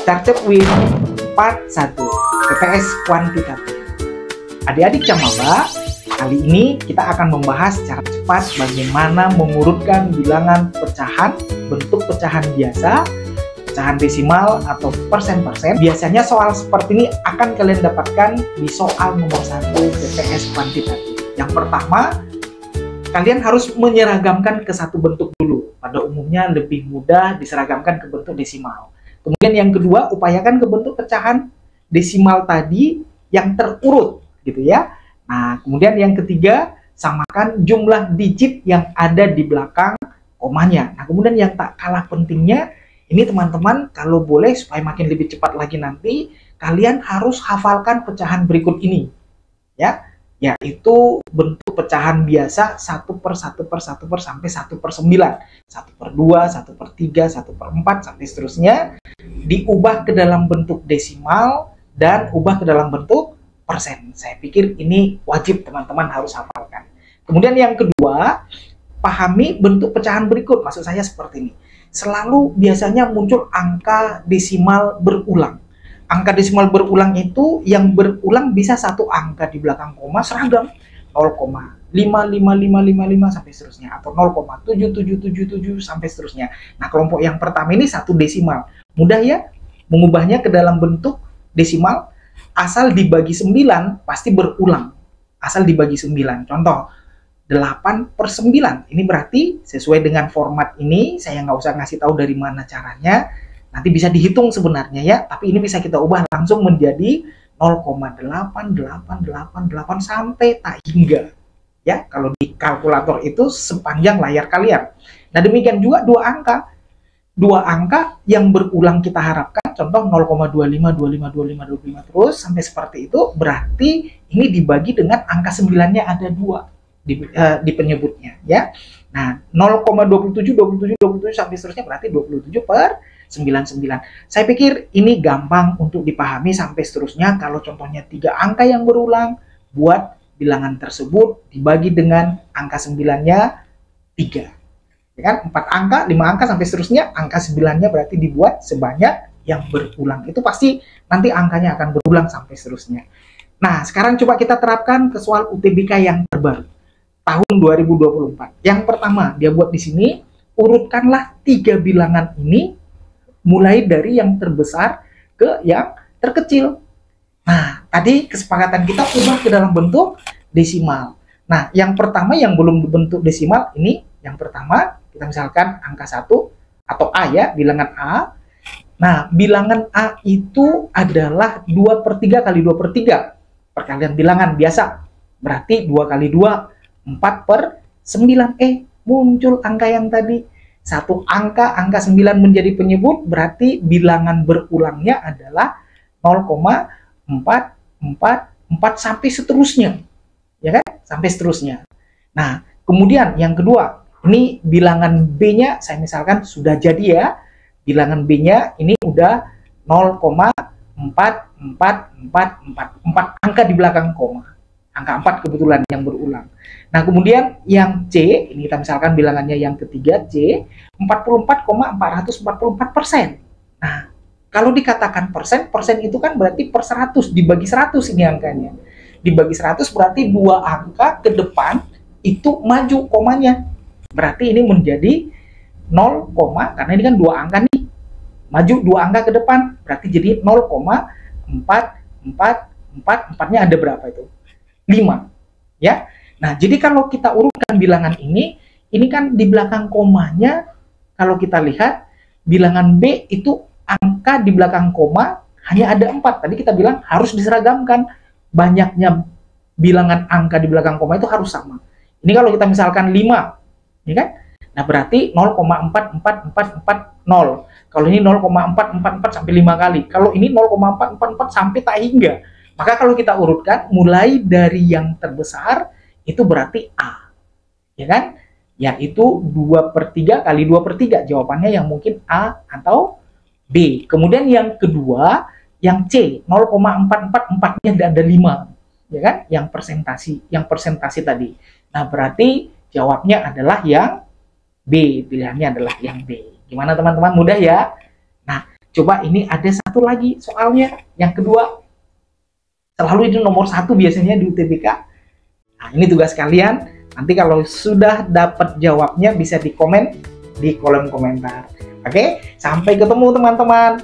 Started with part 1, PPS kuantitatif. Adik-adik Camaba, kali ini kita akan membahas secara cepat bagaimana mengurutkan bilangan pecahan, bentuk pecahan biasa, pecahan desimal atau persen-persen. Biasanya soal seperti ini akan kalian dapatkan di soal nomor 1 PPS kuantitatif. Yang pertama, kalian harus menyeragamkan ke satu bentuk dulu. Pada umumnya lebih mudah diseragamkan ke bentuk desimal. Kemudian yang kedua, upayakan ke bentuk pecahan desimal tadi yang terurut, gitu ya. Nah, kemudian yang ketiga, samakan jumlah digit yang ada di belakang komanya. Nah, kemudian yang tak kalah pentingnya, ini teman-teman kalau boleh supaya makin lebih cepat lagi nanti, kalian harus hafalkan pecahan berikut ini, ya. Yaitu bentuk pecahan biasa 1/1/1 sampai 1/9, 1/2, 1/3, 1/4 sampai seterusnya, diubah ke dalam bentuk desimal dan ubah ke dalam bentuk persen. Saya pikir ini wajib teman-teman harus hafalkan. Kemudian yang kedua, pahami bentuk pecahan berikut. Maksud saya seperti ini. Selalu biasanya muncul angka desimal berulang. Angka desimal berulang itu yang berulang bisa satu angka di belakang koma seragam 0,55555 sampai seterusnya atau 0,7777 sampai seterusnya. Nah, kelompok yang pertama ini satu desimal. Mudah ya mengubahnya ke dalam bentuk desimal, asal dibagi 9 pasti berulang. Asal dibagi 9. Contoh 8/9. Ini berarti sesuai dengan format ini, saya nggak usah ngasih tahu dari mana caranya. Nanti bisa dihitung sebenarnya ya, tapi ini bisa kita ubah langsung menjadi 0,8888 sampai tak hingga. Ya, kalau di kalkulator itu sepanjang layar kalian. Nah, demikian juga dua angka. Dua angka yang berulang kita harapkan, contoh 0,25252525 terus sampai seperti itu, berarti ini dibagi dengan angka 9-nya ada 2 di penyebutnya ya. Nah, 0,27 sampai seterusnya berarti 27/99. Saya pikir ini gampang untuk dipahami sampai seterusnya. Kalau contohnya 3 angka yang berulang, buat bilangan tersebut dibagi dengan angka 9-nya 3. Ya kan? 4 angka, 5 angka sampai seterusnya, angka 9-nya berarti dibuat sebanyak yang berulang. Itu pasti nanti angkanya akan berulang sampai seterusnya. Nah, sekarang coba kita terapkan ke soal UTBK yang terbaru tahun 2024. Yang pertama, dia buat di sini, urutkanlah 3 bilangan ini mulai dari yang terbesar ke yang terkecil. Nah, tadi kesepakatan kita ubah ke dalam bentuk desimal. Nah, yang pertama yang belum dibentuk desimal ini, yang pertama kita misalkan angka 1 atau A ya, bilangan A. Nah, bilangan A itu adalah 2/3 kali 2/3. Perkalian bilangan biasa. Berarti 2 kali 2, 4/9. Muncul angka yang tadi. Satu angka 9 menjadi penyebut, berarti bilangan berulangnya adalah 0,444 sampai seterusnya. Ya kan? Sampai seterusnya. Nah, kemudian yang kedua, ini bilangan B-nya saya misalkan sudah jadi ya. Bilangan B-nya ini udah 0,4444. 4 angka di belakang koma. Angka 4 kebetulan yang berulang. Nah, kemudian yang C, ini kita misalkan bilangannya yang ketiga, C, 44,444%. Nah, kalau dikatakan persen, persen itu kan berarti per 100, dibagi 100 ini angkanya. Dibagi 100 berarti 2 angka ke depan itu maju komanya. Berarti ini menjadi 0, karena ini kan 2 angka nih. Maju 2 angka ke depan, berarti jadi 0,444. 4-nya ada berapa itu? 5. Ya. Nah, jadi kalau kita urutkan bilangan ini kan di belakang komanya, kalau kita lihat, bilangan B itu angka di belakang koma hanya ada 4. Tadi kita bilang harus diseragamkan. Banyaknya bilangan angka di belakang koma itu harus sama. Ini kalau kita misalkan 5, ya kan? Nah, berarti 0,44440. Kalau ini 0,444 sampai 5 kali. Kalau ini 0,444 sampai tak hingga. Maka kalau kita urutkan mulai dari yang terbesar itu berarti A. Ya kan? Yaitu 2/3 kali 2/3. Jawabannya yang mungkin A atau B. Kemudian yang kedua, yang C, 0,444-nya ada 5. Ya kan? Yang persentase tadi. Nah, berarti jawabnya adalah yang B. Pilihannya adalah yang B. Gimana teman-teman? Mudah ya? Nah, Coba ini ada satu lagi soalnya, yang kedua. Selalu itu nomor 1 biasanya di UTBK. Nah, ini tugas kalian. Nanti kalau sudah dapat jawabnya bisa di komen di kolom komentar. Oke, sampai ketemu teman-teman.